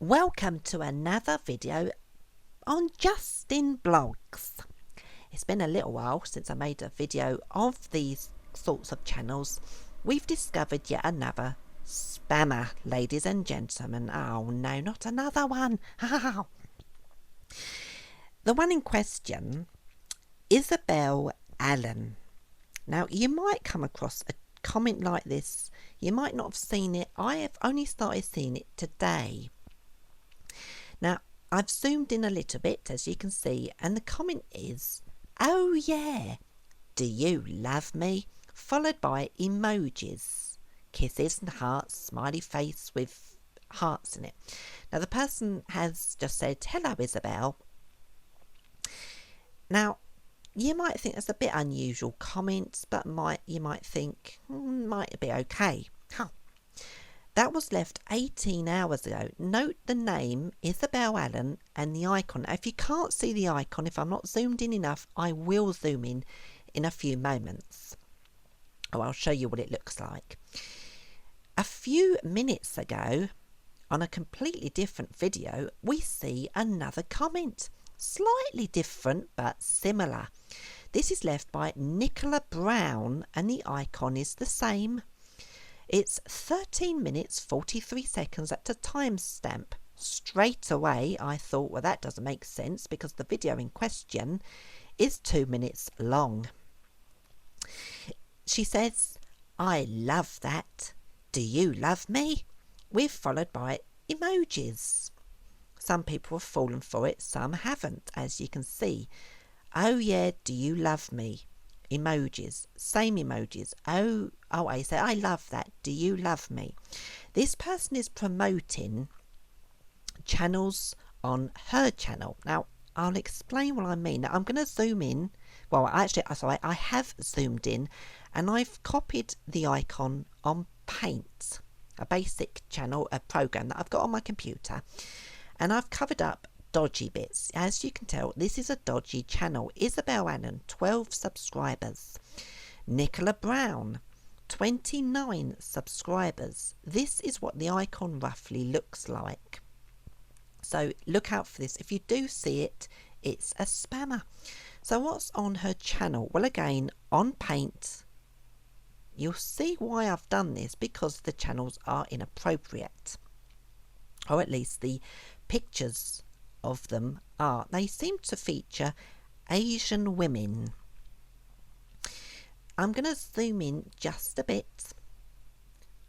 Welcome to another video on Justin Blogs. It's been a little while since I made a video of these sorts of channels. We've discovered yet another spammer, ladies and gentlemen. Oh no, not another one. The one in question, Isabelle Allen. Now, you might come across a comment like this. You might not have seen it. I have only started seeing it today. Now, I've zoomed in a little bit, as you can see, and the comment is, "Oh yeah, do you love me?" Followed by emojis, kisses and hearts, smiley face with hearts in it. Now, the person has just said, "Hello, Isabelle." Now, you might think that's a bit unusual comments, but you might think, might be okay. That was left 18 hours ago. Note the name, Isabelle Allen, and the icon. Now, if you can't see the icon, if I'm not zoomed in enough, I will zoom in a few moments. Oh, I'll show you what it looks like. A few minutes ago, on a completely different video, we see another comment. Slightly different, but similar. This is left by Nikola Browne, and the icon is the same. It's 13 minutes 43 seconds at a timestamp. Straight away I thought, well, that doesn't make sense because the video in question is 2 minutes long. She says, "I love that. Do you love me?" We're followed by emojis. Some people have fallen for it, some haven't, as you can see. "Oh yeah, do you love me?" Emojis, same emojis. I say, "I love that. Do you love me?" This person is promoting channels on her channel. Now, I'll explain what I mean. Now, I'm going to zoom in. Well, actually, sorry, I have zoomed in, and I've copied the icon on Paint, a basic channel, a program that I've got on my computer, and I've covered up dodgy bits. As you can tell, this is a dodgy channel. Isabelle Allen, 12 subscribers. Nikola Browne, 29 subscribers. This is what the icon roughly looks like. So look out for this. If you do see it, it's a spammer. So what's on her channel? Well, again, on Paint, you'll see why I've done this, because the channels are inappropriate, or at least the pictures of them are. They seem to feature Asian women. I'm going to zoom in just a bit.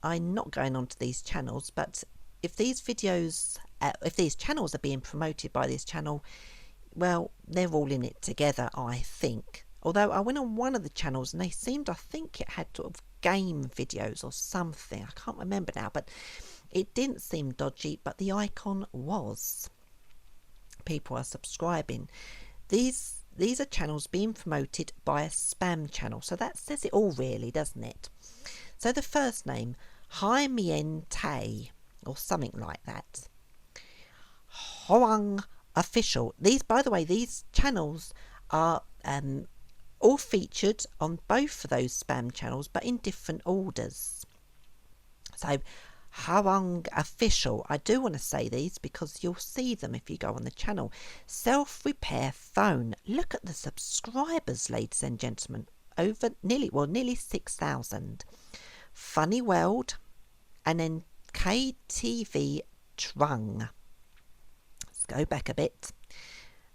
I'm not going on to these channels, but if these videos, if these channels are being promoted by this channel, well, they're all in it together, I think. Although I went on one of the channels and they seemed, I think it had sort of game videos or something. I can't remember now, but it didn't seem dodgy, but the icon was. People are subscribing. These are channels being promoted by a spam channel, so that says it all really, doesn't it? So the first name, Miền Tây, or something like that. Hoàng Official. These, by the way, these channels are all featured on both of those spam channels, but in different orders. So Hoàng Official. I do want to say these because you'll see them if you go on the channel. Self-repair phone. Look at the subscribers, ladies and gentlemen. Over nearly 6,000. Funny World, and then KTV Trung. Let's go back a bit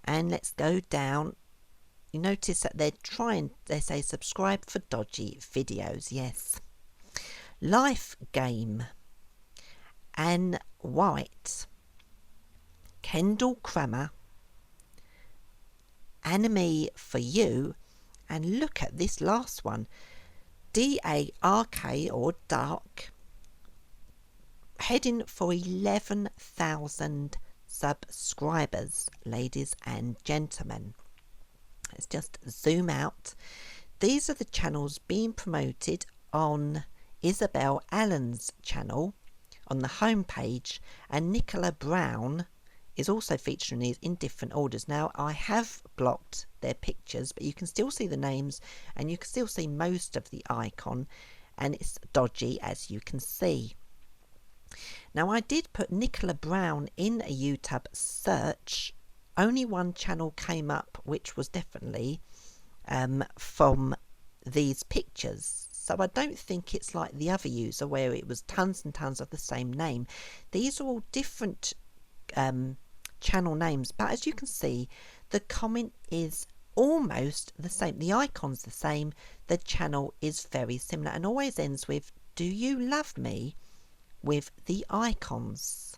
and let's go down. You notice that they say subscribe for dodgy videos. Yes. Life Game. And Whyte, Kendal Kramer, Anime for You, and look at this last one, D.A.R.K or D.A.R.K, heading for 11,000 subscribers, ladies and gentlemen. Let's just zoom out. These are the channels being promoted on Isabelle Allen's channel on the home page, and Nikola Browne is also featuring these in different orders. Now, I have blocked their pictures, but you can still see the names and you can still see most of the icon, and it's dodgy, as you can see. Now, I did put Nikola Browne in a YouTube search. Only one channel came up, which was definitely from these pictures. So I don't think it's like the other user where it was tons and tons of the same name. These are all different channel names, but as you can see, the comment is almost the same. The icon's the same. The channel is very similar and always ends with, "Do you love me?" with the icons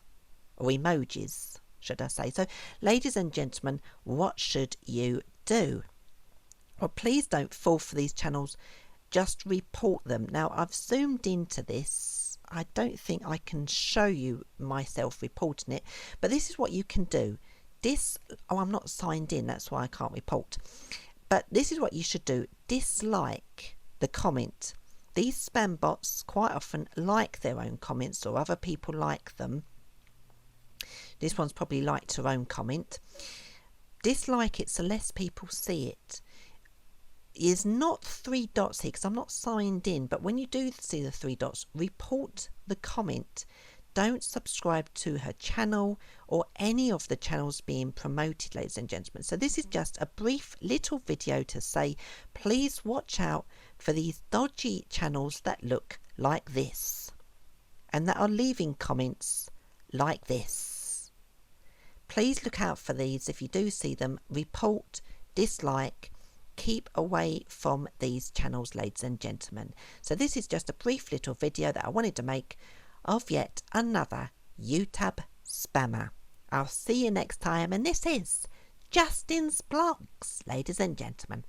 or emojis, should I say. So, ladies and gentlemen, what should you do? Well, please don't fall for these channels. Just report them. Now, I've zoomed into this. I don't think I can show you myself reporting it, but this is what you can do. Oh, I'm not signed in, that's why I can't report. But this is what you should do. Dislike the comment. These spam bots quite often like their own comments, or other people like them. This one's probably liked her own comment. Dislike it so less people see it. Is not 3 dots here because I'm not signed in, but when you do see the 3 dots, report the comment. Don't subscribe to her channel or any of the channels being promoted, ladies and gentlemen. So this is just a brief little video to say, please watch out for these dodgy channels that look like this and that are leaving comments like this. Please look out for these. If you do see them, report, dislike, keep away from these channels, ladies and gentlemen. So this is just a brief little video that I wanted to make of yet another YouTube spammer. I'll see you next time, and this is Justin's Blogs, ladies and gentlemen.